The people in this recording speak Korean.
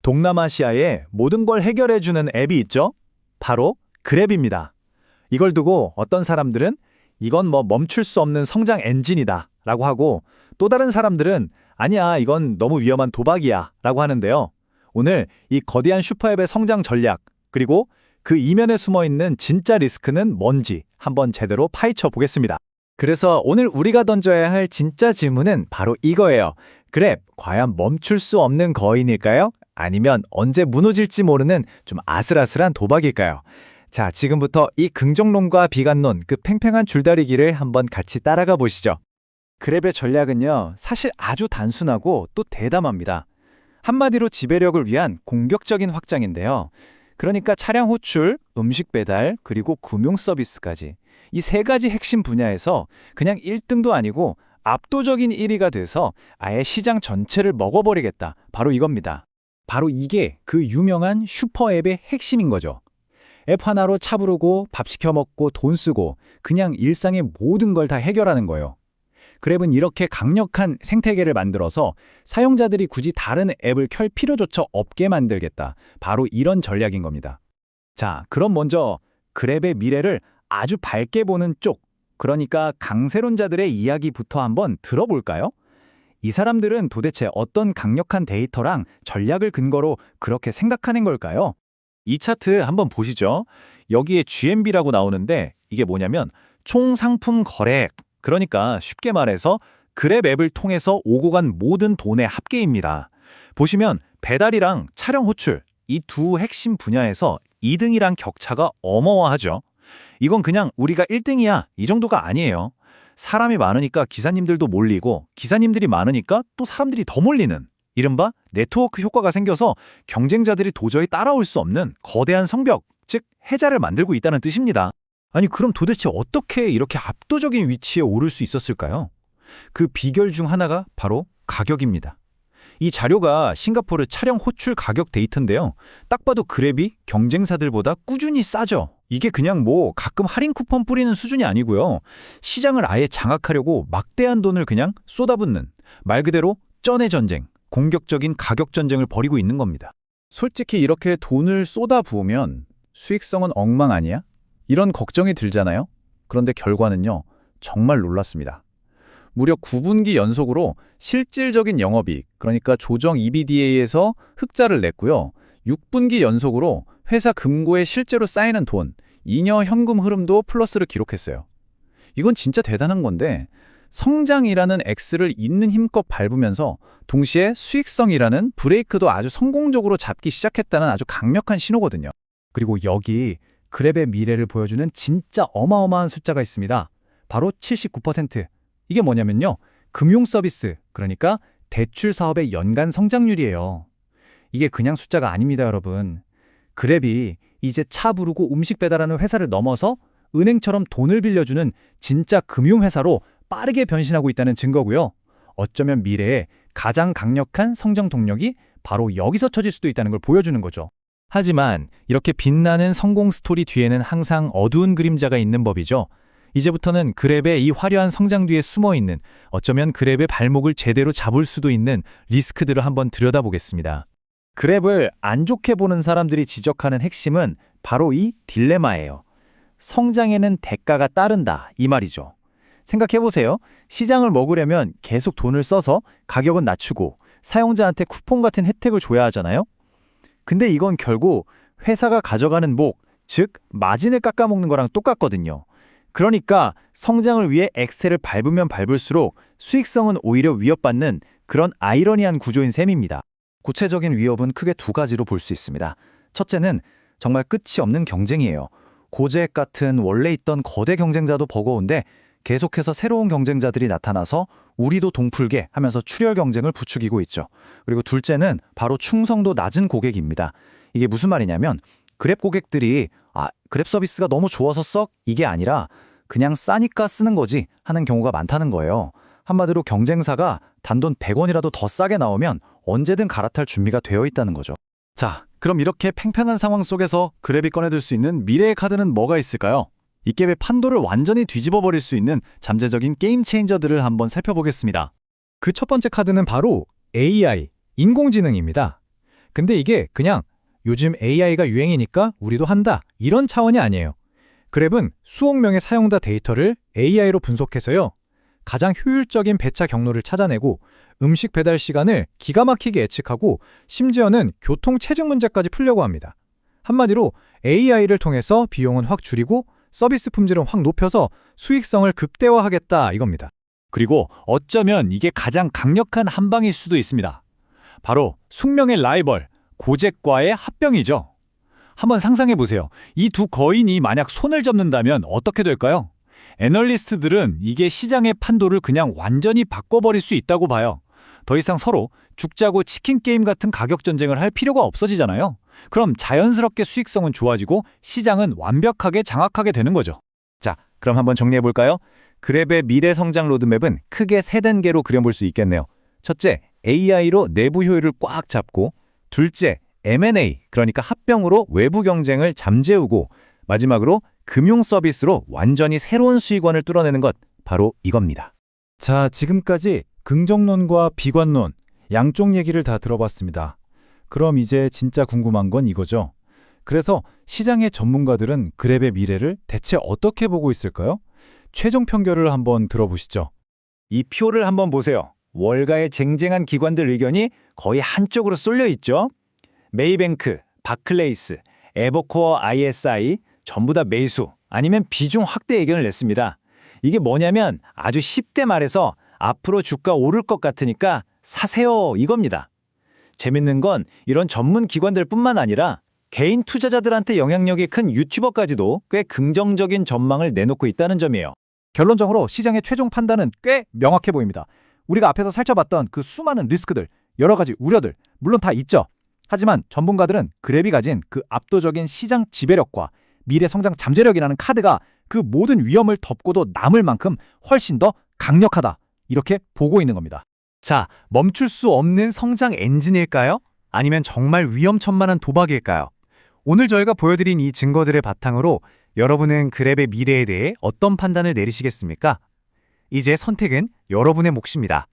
동남아시아의 모든 걸 해결해주는 앱이 있죠? 바로 그랩입니다. 이걸 두고 어떤 사람들은 이건 멈출 수 없는 성장 엔진이다 라고 하고 또 다른 사람들은 아니야 이건 너무 위험한 도박이야 라고 하는데요. 오늘 이 거대한 슈퍼앱의 성장 전략 그리고 그 이면에 숨어있는 진짜 리스크는 뭔지 한번 제대로 파헤쳐 보겠습니다. 그래서 오늘 우리가 던져야 할 진짜 질문은 바로 이거예요. 그랩, 과연 멈출 수 없는 거인일까요? 아니면 언제 무너질지 모르는 좀 아슬아슬한 도박일까요? 자, 지금부터 이 긍정론과 비관론, 그 팽팽한 줄다리기를 한번 같이 따라가 보시죠. 그랩의 전략은요, 사실 아주 단순하고 또 대담합니다. 한마디로 지배력을 위한 공격적인 확장인데요. 그러니까 차량 호출, 음식 배달, 그리고 금융 서비스까지 이 세 가지 핵심 분야에서 그냥 1등도 아니고 압도적인 1위가 돼서 아예 시장 전체를 먹어버리겠다. 바로 이겁니다. 바로 이게 그 유명한 슈퍼앱의 핵심인 거죠. 앱 하나로 차 부르고 밥 시켜 먹고 돈 쓰고 그냥 일상의 모든 걸 다 해결하는 거예요. 그랩은 이렇게 강력한 생태계를 만들어서 사용자들이 굳이 다른 앱을 켤 필요조차 없게 만들겠다. 바로 이런 전략인 겁니다. 자, 그럼 먼저 그랩의 미래를 아주 밝게 보는 쪽, 그러니까 강세론자들의 이야기부터 한번 들어볼까요? 이 사람들은 도대체 어떤 강력한 데이터랑 전략을 근거로 그렇게 생각하는 걸까요? 이 차트 한번 보시죠. 여기에 GMV라고 나오는데 이게 뭐냐면 총 상품 거래액, 그러니까 쉽게 말해서 그랩 앱을 통해서 오고 간 모든 돈의 합계입니다. 보시면 배달이랑 차량 호출, 이 두 핵심 분야에서 2등이랑 격차가 어마어마하죠. 이건 그냥 우리가 1등이야 이 정도가 아니에요. 사람이 많으니까 기사님들도 몰리고 기사님들이 많으니까 또 사람들이 더 몰리는 이른바 네트워크 효과가 생겨서 경쟁자들이 도저히 따라올 수 없는 거대한 성벽, 즉 해자를 만들고 있다는 뜻입니다. 아니 그럼 도대체 어떻게 이렇게 압도적인 위치에 오를 수 있었을까요? 그 비결 중 하나가 바로 가격입니다. 이 자료가 싱가포르 차량 호출 가격 데이터인데요. 딱 봐도 그랩이 경쟁사들보다 꾸준히 싸죠. 이게 그냥 가끔 할인 쿠폰 뿌리는 수준이 아니고요. 시장을 아예 장악하려고 막대한 돈을 그냥 쏟아붓는 말 그대로 쩐의 전쟁, 공격적인 가격 전쟁을 벌이고 있는 겁니다. 솔직히 이렇게 돈을 쏟아부으면 수익성은 엉망 아니야? 이런 걱정이 들잖아요. 그런데 결과는요. 정말 놀랐습니다. 무려 9분기 연속으로 실질적인 영업이익, 그러니까 조정 EBITDA에서 흑자를 냈고요. 6분기 연속으로 회사 금고에 실제로 쌓이는 돈, 잉여 현금 흐름도 플러스를 기록했어요. 이건 진짜 대단한 건데 성장이라는 X를 있는 힘껏 밟으면서 동시에 수익성이라는 브레이크도 아주 성공적으로 잡기 시작했다는 아주 강력한 신호거든요. 그리고 여기 그랩의 미래를 보여주는 진짜 어마어마한 숫자가 있습니다. 바로 79%. 이게 뭐냐면요. 금융 서비스, 그러니까 대출 사업의 연간 성장률이에요. 이게 그냥 숫자가 아닙니다, 여러분. 그랩이 이제 차 부르고 음식 배달하는 회사를 넘어서 은행처럼 돈을 빌려주는 진짜 금융회사로 빠르게 변신하고 있다는 증거고요. 어쩌면 미래에 가장 강력한 성장 동력이 바로 여기서 쳐질 수도 있다는 걸 보여주는 거죠. 하지만 이렇게 빛나는 성공 스토리 뒤에는 항상 어두운 그림자가 있는 법이죠. 이제부터는 그랩의 이 화려한 성장 뒤에 숨어있는 어쩌면 그랩의 발목을 제대로 잡을 수도 있는 리스크들을 한번 들여다보겠습니다. 그랩을 안 좋게 보는 사람들이 지적하는 핵심은 바로 이 딜레마예요. 성장에는 대가가 따른다 이 말이죠. 생각해보세요. 시장을 먹으려면 계속 돈을 써서 가격은 낮추고 사용자한테 쿠폰 같은 혜택을 줘야 하잖아요. 근데 이건 결국 회사가 가져가는 목, 즉 마진을 깎아먹는 거랑 똑같거든요. 그러니까 성장을 위해 엑셀을 밟으면 밟을수록 수익성은 오히려 위협받는 그런 아이러니한 구조인 셈입니다. 구체적인 위협은 크게 두 가지로 볼 수 있습니다. 첫째는 정말 끝이 없는 경쟁이에요. 고재액 같은 원래 있던 거대 경쟁자도 버거운데 계속해서 새로운 경쟁자들이 나타나서 우리도 동풀게 하면서 출혈 경쟁을 부추기고 있죠. 그리고 둘째는 바로 충성도 낮은 고객입니다. 이게 무슨 말이냐면 그랩 고객들이 그랩 서비스가 너무 좋아서 썩 이게 아니라 그냥 싸니까 쓰는 거지 하는 경우가 많다는 거예요. 한마디로 경쟁사가 단돈 100원이라도 더 싸게 나오면 언제든 갈아탈 준비가 되어 있다는 거죠. 자, 그럼 이렇게 팽팽한 상황 속에서 그랩이 꺼내들 수 있는 미래의 카드는 뭐가 있을까요? 이 갭의 판도를 완전히 뒤집어 버릴 수 있는 잠재적인 게임 체인저들을 한번 살펴보겠습니다. 그 첫 번째 카드는 바로 AI, 인공지능입니다. 근데 이게 그냥 요즘 AI가 유행이니까 우리도 한다 이런 차원이 아니에요. 그랩은 수억 명의 사용자 데이터를 AI로 분석해서요. 가장 효율적인 배차 경로를 찾아내고 음식 배달 시간을 기가 막히게 예측하고 심지어는 교통 체증 문제까지 풀려고 합니다. 한마디로 AI를 통해서 비용은 확 줄이고 서비스 품질은 확 높여서 수익성을 극대화하겠다 이겁니다. 그리고 어쩌면 이게 가장 강력한 한방일 수도 있습니다. 바로 숙명의 라이벌, 고잭과의 합병이죠. 한번 상상해 보세요. 이 두 거인이 만약 손을 잡는다면 어떻게 될까요? 애널리스트들은 이게 시장의 판도를 그냥 완전히 바꿔버릴 수 있다고 봐요. 더 이상 서로 죽자고 치킨 게임 같은 가격 전쟁을 할 필요가 없어지잖아요. 그럼 자연스럽게 수익성은 좋아지고 시장은 완벽하게 장악하게 되는 거죠. 자, 그럼 한번 정리해 볼까요? 그랩의 미래 성장 로드맵은 크게 세 단계로 그려볼 수 있겠네요. 첫째, AI로 내부 효율을 꽉 잡고, 둘째, M&A, 그러니까 합병으로 외부 경쟁을 잠재우고, 마지막으로 금융 서비스로 완전히 새로운 수익원을 뚫어내는 것, 바로 이겁니다. 자, 지금까지 긍정론과 비관론, 양쪽 얘기를 다 들어봤습니다. 그럼 이제 진짜 궁금한 건 이거죠. 그래서 시장의 전문가들은 그랩의 미래를 대체 어떻게 보고 있을까요? 최종 평결을 한번 들어보시죠. 이 표를 한번 보세요. 월가의 쟁쟁한 기관들 의견이 거의 한쪽으로 쏠려 있죠. 메이뱅크, 바클레이스, 에버코어 ISI 전부 다 매수 아니면 비중 확대 의견을 냈습니다. 이게 뭐냐면 아주 쉽게 말해서 앞으로 주가 오를 것 같으니까 사세요 이겁니다. 재밌는 건 이런 전문 기관들뿐만 아니라 개인 투자자들한테 영향력이 큰 유튜버까지도 꽤 긍정적인 전망을 내놓고 있다는 점이에요. 결론적으로 시장의 최종 판단은 꽤 명확해 보입니다. 우리가 앞에서 살펴봤던 그 수많은 리스크들, 여러 가지 우려들, 물론 다 있죠. 하지만 전문가들은 그랩이 가진 그 압도적인 시장 지배력과 미래 성장 잠재력이라는 카드가 그 모든 위험을 덮고도 남을 만큼 훨씬 더 강력하다. 이렇게 보고 있는 겁니다. 자, 멈출 수 없는 성장 엔진일까요? 아니면 정말 위험천만한 도박일까요? 오늘 저희가 보여드린 이 증거들의 바탕으로 여러분은 그랩의 미래에 대해 어떤 판단을 내리시겠습니까? 이제 선택은 여러분의 몫입니다.